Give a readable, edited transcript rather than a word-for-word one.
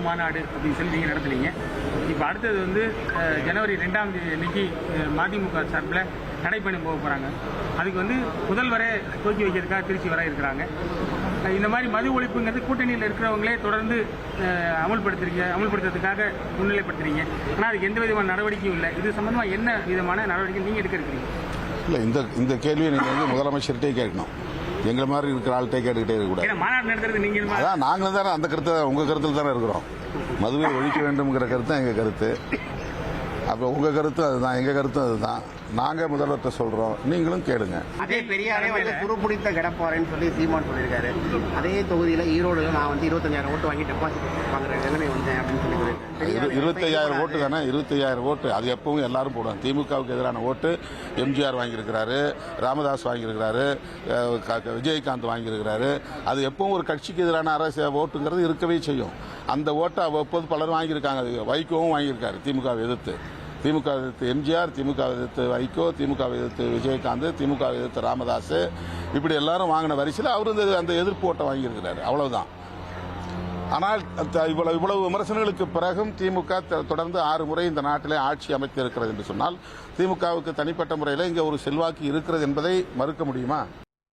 மாநாடு அப்படின்னு சொல்லி நீங்கள் நடத்துனீங்க. இப்போ அடுத்தது வந்து ஜனவரி 2ஆம் தேதி அன்னைக்கு மதிமுக சார்பில் நடைபயணம் போக போகிறாங்க. அதுக்கு வந்து முதல்வரே துவக்கி வைக்கிறதுக்காக திருச்சி வர இருக்கிறாங்க. இந்த மாதிரி மது ஒழிப்புங்கிறது கூட்டணியில் இருக்கிறவங்களே தொடர்ந்து அமல்படுத்துறதுக்காக முன்னிலைப்படுத்துறீங்க. ஆனால் அதுக்கு எந்த விதமான நடவடிக்கையும் இல்லை. இது சம்பந்தமாக என்ன விதமான நடவடிக்கை நீங்கள் எடுக்க இருக்கிறீங்க? இல்லை, இந்த கேள்வியை நீங்கள் வந்து முதலமைச்சர்கிட்டே கேட்கணும். எங்களை மாதிரி இருக்கிற ஆள்கிட்டே கேட்டுக்கிட்டே இருக்கக்கூடாது. மாநாடு நடத்துறது நீங்கள் அதான் நாங்களும் தானே அந்த கருத்தை உங்கள் கருத்தில் தானே இருக்கிறோம். மதுவை ஒழிக்க வேண்டும்ங்கிற கருத்து தான் எங்கள் கருத்து. அப்போ உங்கள் கருத்தும் அதுதான், எங்கள் கருத்தும் அதுதான். நாங்கள் முதல்வர்கிட்ட சொல்கிறோம், நீங்களும் கேளுங்க. அதே பெரியாரே வந்து துருப்பிடித்த கிடப்பாருன்னு சொல்லி சீமான் சொல்லியிருக்காரு. அதே தொகுதியில் ஈரோடுல நான் வந்து 25,000 ஓட்டு வாங்கி டெபாசிட் வாங்குற நிலைமை வந்தேன் அப்படின்னு சொல்லி 25,000 ஓட்டு தானே, 25,000 ஓட்டு. அது எப்பவும் எல்லாரும் போடுவாங்க. திமுகவுக்கு எதிரான ஓட்டு எம்ஜிஆர் வாங்கியிருக்கிறாரு, ராமதாஸ் வாங்கியிருக்கிறாரு, விஜயகாந்த் வாங்கியிருக்கிறாரு. அது எப்பவும் ஒரு கட்சிக்கு எதிரான அரசு ஓட்டுங்கிறது இருக்கவே செய்யும். அந்த ஓட்டை அவ்வப்போது பலரும் வாங்கியிருக்காங்க. வைகோவும் வாங்கியிருக்காரு திமுகவை எதிர்த்து. திமுக எதிர்த்து எம்ஜிஆர், திமுக எதிர்த்து வைகோ, திமுக எதிர்த்து விஜயகாந்த், திமுக எதிர்த்து ராமதாஸ், இப்படி எல்லாரும் வாங்கின வரிசையில் அவரு அந்த எதிர்ப்பு ஓட்டை வாங்கியிருக்கிறாரு. அவ்வளவுதான். ஆனால் இவ்வளவு விமர்சனங்களுக்கு பிறகும் திமுக தொடர்ந்து 6 முறை இந்த நாட்டிலே ஆட்சி அமைத்திருக்கிறது என்று சொன்னால் திமுகவுக்கு தனிப்பட்ட முறையில் இங்கே ஒரு செல்வாக்கு இருக்கிறது என்பதை மறுக்க முடியுமா?